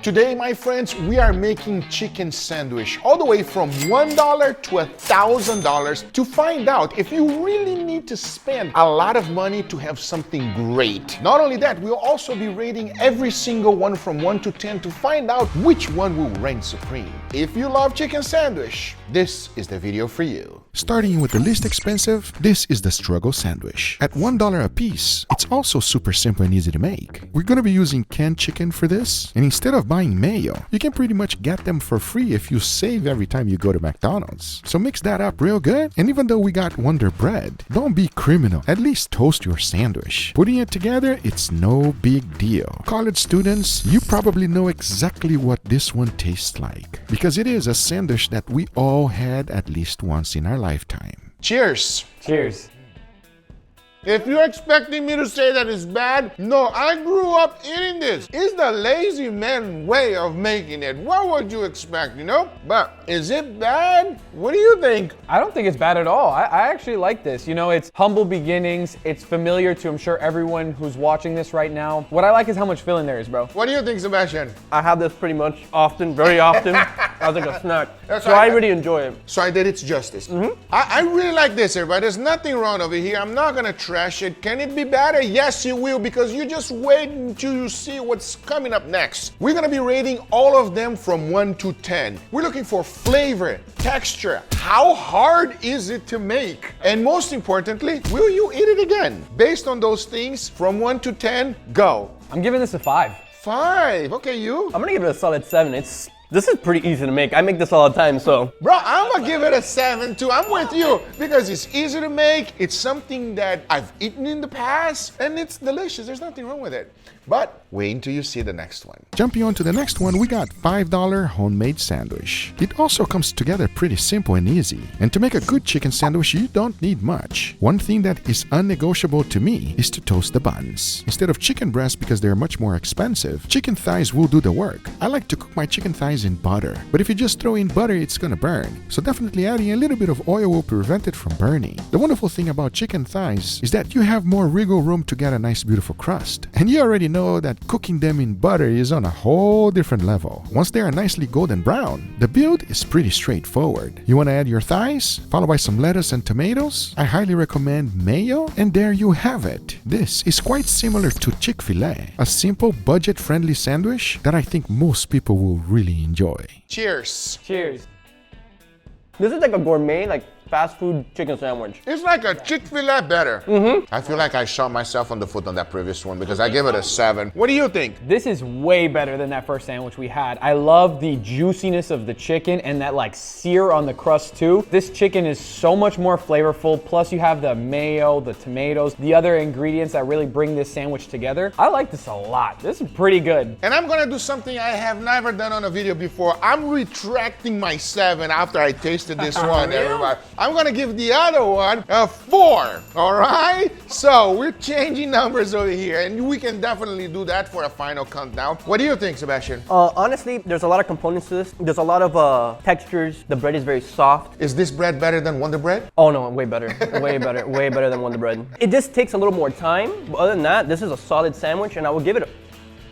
Today, my friends, we are making chicken sandwich all the way from $1 to $1,000 to find out if you really need to spend a lot of money to have something great. Not only that, we'll also be rating every single one from 1 to 10 to find out which one will reign supreme. If you love chicken sandwich, this is the video for you. Starting with the least expensive, this is the struggle sandwich. At $1 a piece, it's also super simple and easy to make. We're gonna be using canned chicken for this, and instead of buying mayo, you can pretty much get them for free if you save every time you go to McDonald's. So mix that up real good, and even though we got Wonder Bread, don't be criminal, at least toast your sandwich. Putting it together, it's no big deal. College students, you probably know exactly what this one tastes like, because it is a sandwich that we all had at least once in our lifetime. Cheers! Cheers. If you're expecting me to say that it's bad, no, I grew up eating this. It's the lazy man way of making it. What would you expect, you know? But is it bad? What do you think? I don't think it's bad at all. I actually like this. You know, it's humble beginnings. It's familiar to, I'm sure, everyone who's watching this right now. What I like is how much filling there is, bro. What do you think, Sebastian? I have this pretty much often, very often, as like a snack. So I really enjoy it. So I did its justice. I really like this, everybody. There's nothing wrong over here. I'm not gonna trash it. Can it be better? Yes, it will, because you just wait until you see what's coming up next. We're gonna be rating all of them from 1 to 10. We're looking for flavor, texture, how hard is it to make? And most importantly, will you eat it again? Based on those things, from 1 to 10, go. I'm giving this a 5. 5, okay, you? I'm gonna give it a solid 7. This is pretty easy to make. I make this all the time, so. Bro, I'm gonna give it a 7 too. I'm with you because it's easy to make. It's something that I've eaten in the past and it's delicious. There's nothing wrong with it. But wait until you see the next one. Jumping on to the next one, we got $5 homemade sandwich. It also comes together pretty simple and easy. And to make a good chicken sandwich, you don't need much. One thing that is unnegotiable to me is to toast the buns. Instead of chicken breasts, because they're much more expensive, chicken thighs will do the work. I like to cook my chicken thighs in butter, but if you just throw in butter, it's gonna burn. So definitely adding a little bit of oil will prevent it from burning. The wonderful thing about chicken thighs is that you have more wiggle room to get a nice beautiful crust. And you already know that cooking them in butter is on a whole different level. Once they are nicely golden brown, the build is pretty straightforward. You want to add your thighs, followed by some lettuce and tomatoes. I highly recommend mayo, and there you have it. This is quite similar to Chick-fil-A, a simple budget-friendly sandwich that I think most people will really enjoy. Cheers. Cheers. This is like a gourmet, like fast food chicken sandwich. It's like a Chick-fil-A better. I feel like I shot myself on the foot on that previous one because I gave it a 7. What do you think? This is way better than that first sandwich we had. I love the juiciness of the chicken and that like sear on the crust too. This chicken is so much more flavorful. Plus you have the mayo, the tomatoes, the other ingredients that really bring this sandwich together. I like this a lot. This is pretty good. And I'm gonna do something I have never done on a video before. I'm retracting my 7 after I tasted this one, everybody. I'm gonna give the other one a 4, all right? So we're changing numbers over here, and we can definitely do that for a final countdown. What do you think, Sebastian? Honestly, there's a lot of components to this. There's a lot of textures. The bread is very soft. Is this bread better than Wonder Bread? Oh no, way better, way better, way better than Wonder Bread. It just takes a little more time, but other than that, this is a solid sandwich, and I'll give it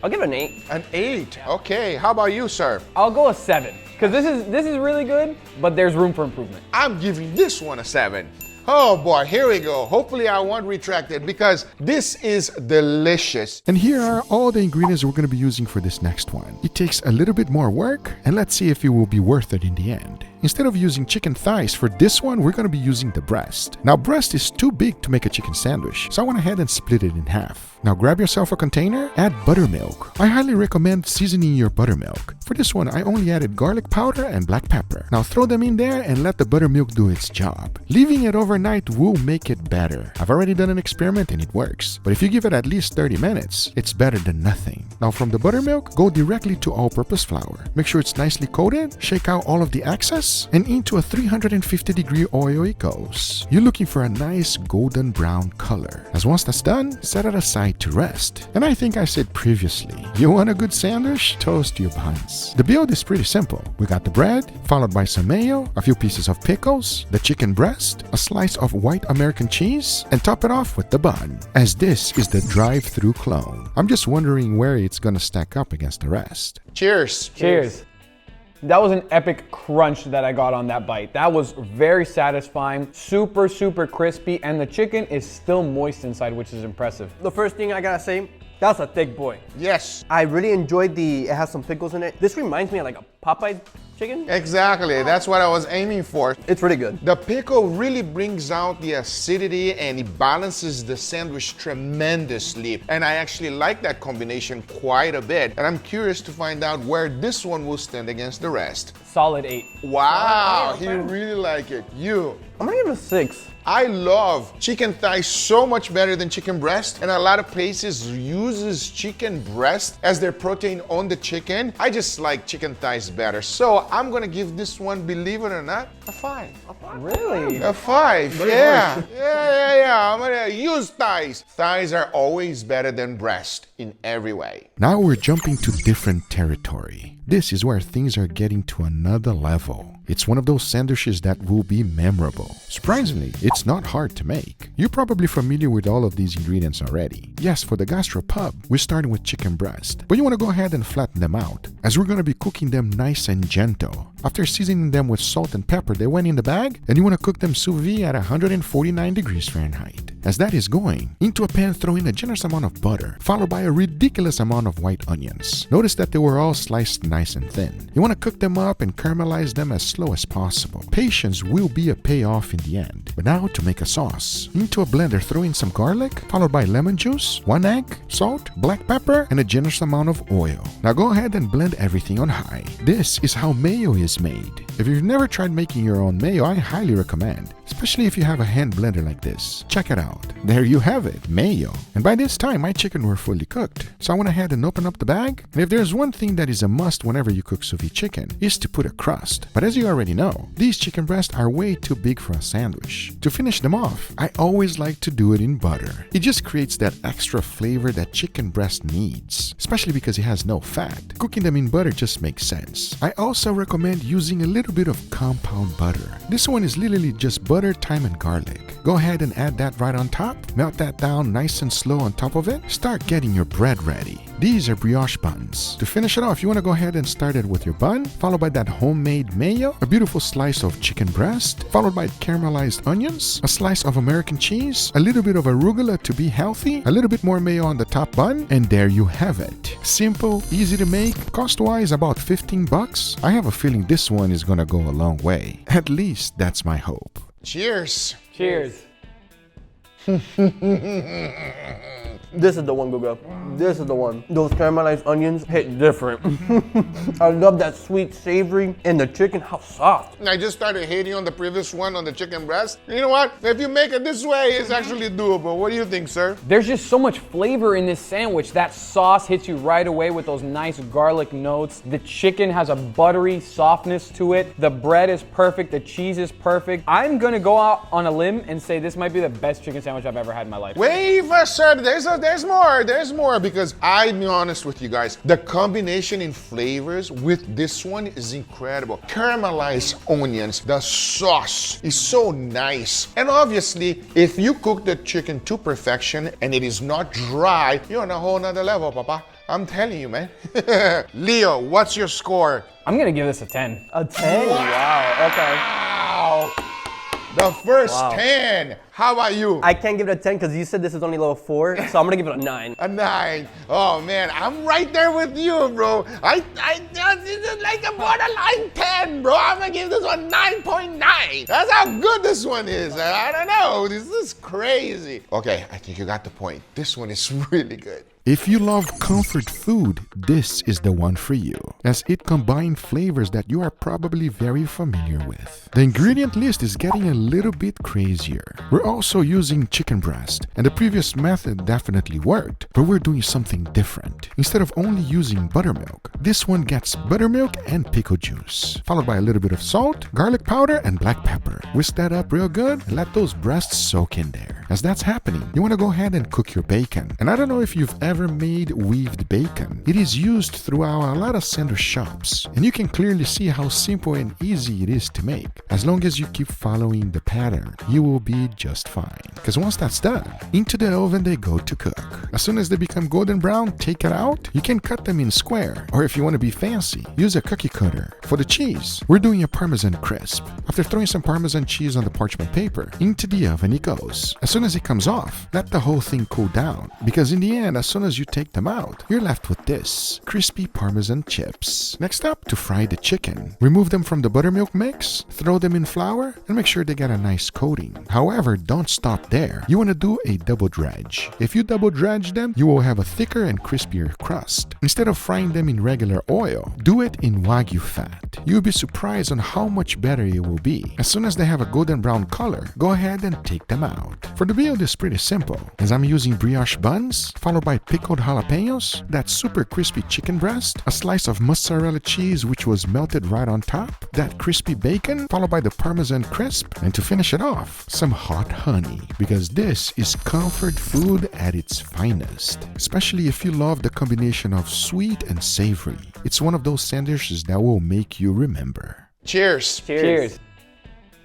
an 8. An 8, okay. How about you, sir? I'll go a 7. Because this is really good, but there's room for improvement. I'm giving this one a 7. Oh boy, here we go. Hopefully I won't retract it because this is delicious. And here are all the ingredients we're going to be using for this next one. It takes a little bit more work, and let's see if it will be worth it in the end. Instead of using chicken thighs for this one, we're going to be using the breast. Now, breast is too big to make a chicken sandwich, so I went ahead and split it in half. Now grab yourself a container, add buttermilk. I highly recommend seasoning your buttermilk. For this one, I only added garlic powder and black pepper. Now throw them in there and let the buttermilk do its job. Leaving it overnight will make it better. I've already done an experiment and it works. But if you give it at least 30 minutes, it's better than nothing. Now from the buttermilk, go directly to all-purpose flour. Make sure it's nicely coated, shake out all of the excess, and into a 350-degree oil it goes. You're looking for a nice golden brown color. As once that's done, set it aside side to rest. And I think I said previously, you want a good sandwich? Toast your buns. The build is pretty simple. We got the bread, followed by some mayo, a few pieces of pickles, the chicken breast, a slice of white American cheese, and top it off with the bun. As this is the drive-thru clone, I'm just wondering where it's gonna stack up against the rest. Cheers. Cheers. That was an epic crunch that I got on that bite. That was very satisfying, super, super crispy, and the chicken is still moist inside, which is impressive. The first thing I gotta say, that's a thick boy. Yes. I really enjoyed it has some pickles in it. This reminds me of like a Popeye chicken. Exactly. That's what I was aiming for. It's really good. The pickle really brings out the acidity and it balances the sandwich tremendously. And I actually like that combination quite a bit. And I'm curious to find out where this one will stand against the rest. Solid 8. Wow, he really like it. You. I'm gonna give it a 6. I love chicken thighs so much better than chicken breast, and a lot of places uses chicken breast as their protein on the chicken. I just like chicken thighs better. So I'm gonna give this one, believe it or not, a 5. Really? A 5, yeah. Yeah. I'm gonna use thighs. Thighs are always better than breast in every way. Now we're jumping to different territory. This is where things are getting to another level. It's one of those sandwiches that will be memorable. Surprisingly, it's not hard to make. You're probably familiar with all of these ingredients already. Yes, for the gastropub, we're starting with chicken breast, but you want to go ahead and flatten them out, as we're going to be cooking them nice and gentle. After seasoning them with salt and pepper, they went in the bag, and you want to cook them sous vide at 149 degrees Fahrenheit. As that is going, into a pan throw in a generous amount of butter, followed by a ridiculous amount of white onions. Notice that they were all sliced nice and thin. You want to cook them up and caramelize them as slow as possible. Patience will be a payoff in the end. But now to make a sauce. Into a blender, throw in some garlic, followed by lemon juice, 1 egg, salt, black pepper, and a generous amount of oil. Now go ahead and blend everything on high. This is how mayo is made. If you've never tried making your own mayo, I highly recommend, especially if you have a hand blender like this. Check it out. There you have it, mayo. And by this time, my chicken were fully cooked. So I went ahead and opened up the bag. And if there's one thing that is a must whenever you cook sous vide chicken, is to put a crust. But as you already know, these chicken breasts are way too big for a sandwich. To finish them off, I always like to do it in butter. It just creates that extra flavor that chicken breast needs, especially because it has no fat. Cooking them in butter just makes sense. I also recommend using a little bit of compound butter. This one is literally just butter, thyme, and garlic. Go ahead and add that right on top. Melt that down nice and slow on top of it. Start getting your bread ready. These are brioche buns. To finish it off, you want to go ahead and start it with your bun, followed by that homemade mayo, a beautiful slice of chicken breast, followed by caramelized onions, a slice of American cheese, a little bit of arugula to be healthy, a little bit more mayo on the top bun, and there you have it. Simple, easy to make, cost-wise about $15. I have a feeling this one is gonna go a long way. At least that's my hope. Cheers. Cheers. This is the one, Guga. This is the one. Those caramelized onions hit different. I love that sweet, savory, and the chicken, how soft. I just started hating on the previous one on the chicken breast. You know what? If you make it this way, it's actually doable. What do you think, sir? There's just so much flavor in this sandwich. That sauce hits you right away with those nice garlic notes. The chicken has a buttery softness to it. The bread is perfect. The cheese is perfect. I'm gonna go out on a limb and say this might be the best chicken sandwich I've ever had in my life. Wait first, sir. There's more because I'll be honest with you guys. The combination in flavors with this one is incredible. Caramelized onions, the sauce is so nice. And obviously, if you cook the chicken to perfection and it is not dry, you're on a whole nother level, Papa. I'm telling you, man. Leo, what's your score? I'm gonna give this a 10. A 10? Wow, okay. Wow. The first 10. How about you? I can't give it a 10 because you said this is only level 4, so I'm gonna give it a 9. A 9. Oh man, I'm right there with you, bro. This is like a borderline 10, bro. I'm gonna give this one 9.9. That's how good this one is. I don't know. This is crazy. Okay, I think you got the point. This one is really good. If you love comfort food, this is the one for you, as it combines flavors that you are probably very familiar with. The ingredient list is getting a little bit crazier. We're also using chicken breast, and the previous method definitely worked, but we're doing something different. Instead of only using buttermilk, this one gets buttermilk and pickle juice, followed by a little bit of salt, garlic powder, and black pepper. Whisk that up real good and let those breasts soak in there. As that's happening, you want to go ahead and cook your bacon. And I don't know if you've ever made weaved bacon. It is used throughout a lot of sandwich shops, and you can clearly see how simple and easy it is to make. As long as you keep following the pattern, you will be just fine. Because once that's done, into the oven they go to cook. As soon as they become golden brown, take it out. You can cut them in square, or if you want to be fancy, use a cookie cutter. For the cheese, we're doing a Parmesan crisp. After throwing some Parmesan cheese on the parchment paper, into the oven it goes. As soon as it comes off, let the whole thing cool down, because in the end, as soon as you take them out, you're left with this crispy Parmesan chips. Next up, to fry the chicken. Remove them from the buttermilk mix, throw them in flour, and make sure they get a nice coating. However, don't stop there. You want to do a double dredge. If you double dredge them, you will have a thicker and crispier crust. Instead of frying them in regular oil, do it in Wagyu fat. You'll be surprised on how much better it will be. As soon as they have a golden brown color, go ahead and take them out. For the build, it's pretty simple, as I'm using brioche buns, followed by pickled jalapenos, that super crispy chicken breast, a slice of mozzarella cheese which was melted right on top, that crispy bacon, followed by the Parmesan crisp, and to finish it off, some hot honey, because this is comfort food at its finest, especially if you love the combination of sweet and savory. It's one of those sandwiches that will make you remember. Cheers. Cheers.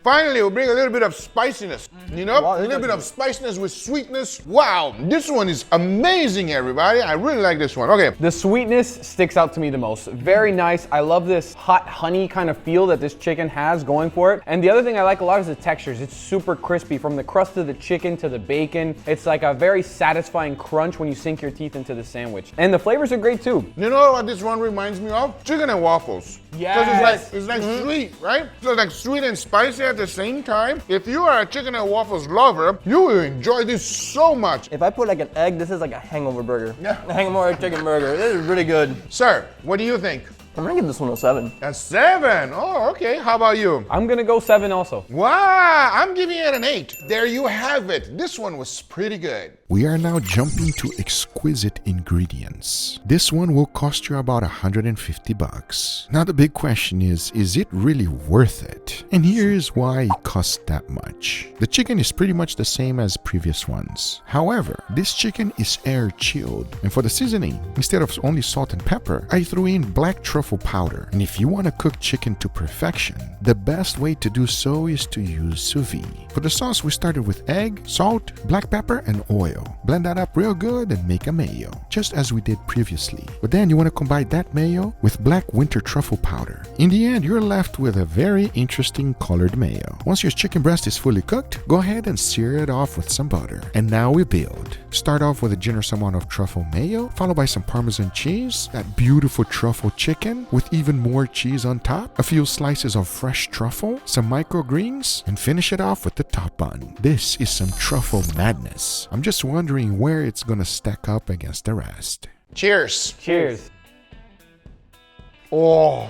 Finally, we'll bring a little bit of spiciness, you know? Wow, A little bit of spiciness with sweetness. Wow, this one is amazing, everybody. I really like this one. Okay. The sweetness sticks out to me the most. Very nice. I love this hot honey kind of feel that this chicken has going for it. And the other thing I like a lot is the textures. It's super crispy from the crust of the chicken to the bacon. It's like a very satisfying crunch when you sink your teeth into the sandwich. And the flavors are great too. You know what this one reminds me of? Chicken and waffles. Yes. Because it's like sweet, right? So it's like sweet and spicy at the same time. If you are a chicken and waffles lover, you will enjoy this so much. If I put like an egg, this is like a hangover burger. Yeah. A hangover chicken burger. This is really good. Sir, what do you think? I'm gonna give this one a 7. A 7. Oh, okay. How about you? I'm gonna go 7 also. Wow, I'm giving it an 8. There you have it. This one was pretty good. We are now jumping to exquisite ingredients. This one will cost you about $150. Now the big question is it really worth it? And here's why it costs that much. The chicken is pretty much the same as previous ones. However, this chicken is air chilled. And for the seasoning, instead of only salt and pepper, I threw in black truffle powder. And if you want to cook chicken to perfection, the best way to do so is to use sous vide. For the sauce, we started with egg, salt, black pepper, and oil. Blend that up real good and make a mayo, just as we did previously. But then you want to combine that mayo with black winter truffle powder. In the end, you're left with a very interesting colored mayo. Once your chicken breast is fully cooked, go ahead and sear it off with some butter. And now we build. Start off with a generous amount of truffle mayo, followed by some Parmesan cheese, that beautiful truffle chicken with even more cheese on top, a few slices of fresh truffle, some microgreens, and finish it off with the top bun. This is some truffle madness. I'm just wondering where it's gonna stack up against the rest. Cheers. Cheers. Oh,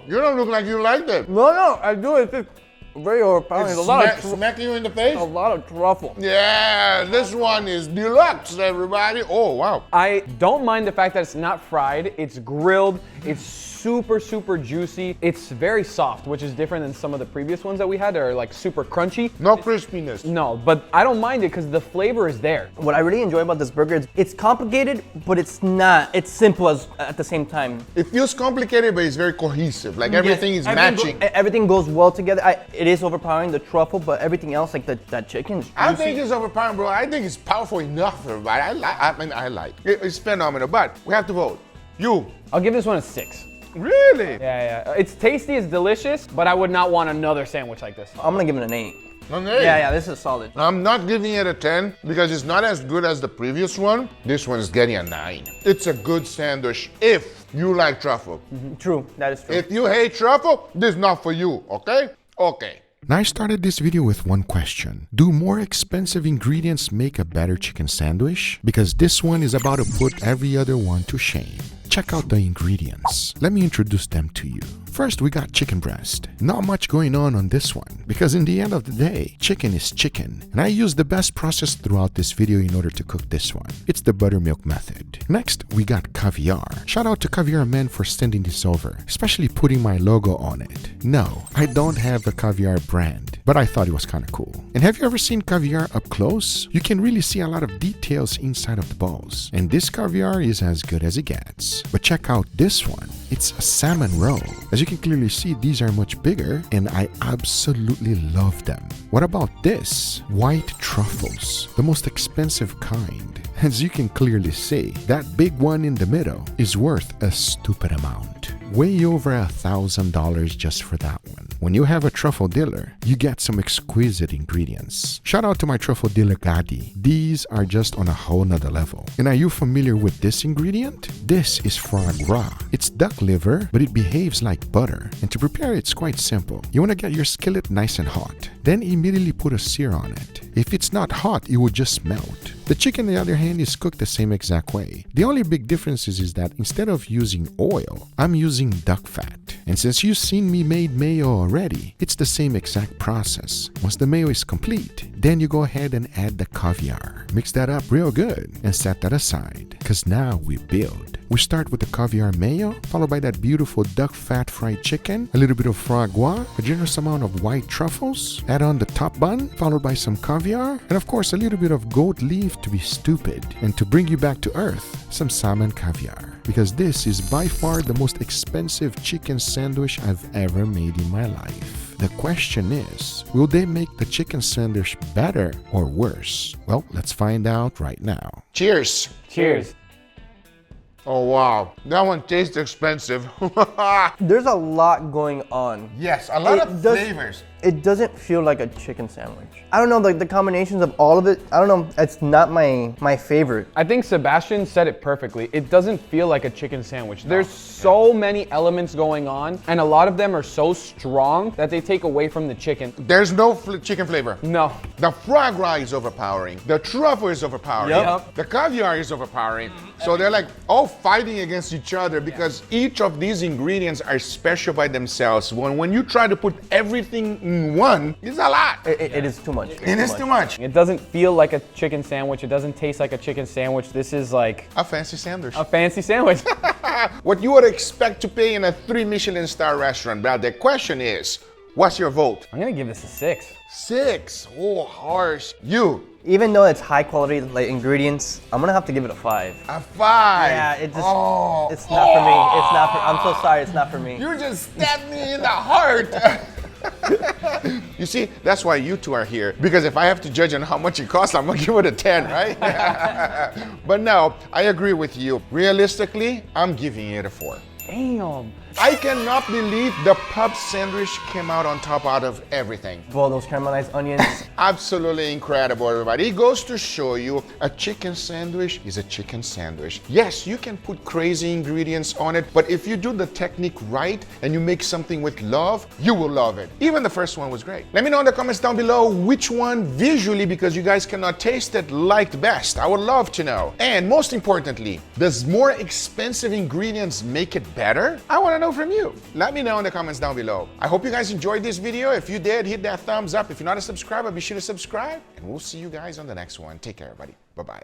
you don't look like you liked it. No, I do. It's just very overpowering. Smack you in the face? A lot of truffle. Yeah, this one is deluxe, everybody. Oh, wow. I don't mind the fact that it's not fried, it's grilled, it's super juicy. It's very soft, which is different than some of the previous ones that we had that are like super crunchy. No crispiness. No, but I don't mind it because the flavor is there. What I really enjoy about this burger is it's complicated, but it's not. It's simple at the same time. It feels complicated, but it's very cohesive. Like everything is matching. Everything goes well together. It is overpowering, the truffle, but everything else, like that chicken is juicy. I think it's overpowering, bro. I think it's powerful enough, everybody. I like it. It's phenomenal, but we have to vote. You. I'll give this one a 6. Really? Yeah. It's tasty, it's delicious, but I would not want another sandwich like this. I'm gonna give it an 8. An 8? Yeah, this is solid. I'm not giving it a 10 because it's not as good as the previous one. This one's getting a 9. It's a good sandwich if you like truffle. True, that is true. If you hate truffle, this is not for you, okay? Okay. Now I started this video with one question. Do more expensive ingredients make a better chicken sandwich? Because this one is about to put every other one to shame. Check out the ingredients. Let me introduce them to you. First, we got chicken breast. Not much going on this one, because in the end of the day, chicken is chicken. And I use the best process throughout this video in order to cook this one. It's the buttermilk method. Next, we got caviar. Shout out to Caviar Men for sending this over, especially putting my logo on it. No, I don't have a caviar brand. but I thought it was kind of cool. And have you ever seen caviar up close? You can really see a lot of details inside of the balls. And this caviar is as good as it gets. But check out this one. It's a salmon roe. As you can clearly see, these are much bigger and I absolutely love them. What about this? White truffles, the most expensive kind. As you can clearly see, that big one in the middle is worth a stupid amount. Way over $1,000 just for that one. When you have a truffle dealer, you get some exquisite ingredients. Shout out to my truffle dealer Gadi. These are just on a whole nother level. And are you familiar with this ingredient? This is foie gras. It's duck liver, but it behaves like butter. And to prepare it's quite simple. You want to get your skillet nice and hot. Then immediately put a sear on it. If it's not hot, it will just melt. The chicken, on the other hand, is cooked the same exact way. The only big difference is that instead of using oil, I'm using duck fat. And since you've seen me made mayo already, it's the same exact process. Once the mayo is complete, then you go ahead and add the caviar. Mix that up real good and set that aside, because now we build. We start with the caviar mayo, followed by that beautiful duck fat fried chicken, a little bit of foie gras, a generous amount of white truffles, add on the top bun, followed by some caviar, and of course a little bit of goat leaf to be stupid, and to bring you back to earth, some salmon caviar. Because this is by far the most expensive chicken sandwich I've ever made in my life. The question is, will they make the chicken sandwich better or worse? Well, let's find out right now. Cheers. Cheers. Oh wow, that one tastes expensive. There's a lot going on. Yes, a lot of flavors. It doesn't feel like a chicken sandwich. I don't know, like the combinations of all of it, I don't know, it's not my favorite. I think Sebastian said it perfectly. It doesn't feel like a chicken sandwich. There's so many elements going on, and a lot of them are so strong that they take away from the chicken. There's no chicken flavor. No. The foie gras is overpowering. The truffle is overpowering. Yep. The caviar is overpowering. So they're like all fighting against each other because each of these ingredients are special by themselves. When you try to put everything in one, it's a lot. It is too much. It is too much. It doesn't feel like a chicken sandwich. It doesn't taste like a chicken sandwich. This is like A fancy sandwich. a fancy sandwich. What you would expect to pay in a 3 Michelin star restaurant. But the question is, what's your vote? I'm gonna give this a 6. 6. Oh, harsh. You. Even though it's high quality like ingredients, I'm gonna have to give it a 5. A 5. Yeah, it's not for me. It's not for, I'm so sorry, it's not for me. You just stabbed me in the heart. You see, that's why you two are here. Because if I have to judge on how much it costs, I'm gonna give it a 10, right? But no, I agree with you. Realistically, I'm giving it a 4. Damn. I cannot believe the pub sandwich came out on top out of everything. Well, those caramelized onions. Absolutely incredible, everybody. It goes to show you a chicken sandwich is a chicken sandwich. Yes, you can put crazy ingredients on it, but if you do the technique right and you make something with love, you will love it. Even the first one was great. Let me know in the comments down below which one visually, because you guys cannot taste it, liked best. I would love to know. And most importantly, does more expensive ingredients make it better? I want to know from you. Let me know in the comments down below. I hope you guys enjoyed this video. If you did, hit that thumbs up. If you're not a subscriber, be sure to subscribe. And we'll see you guys on the next one. Take care, everybody. Bye-bye.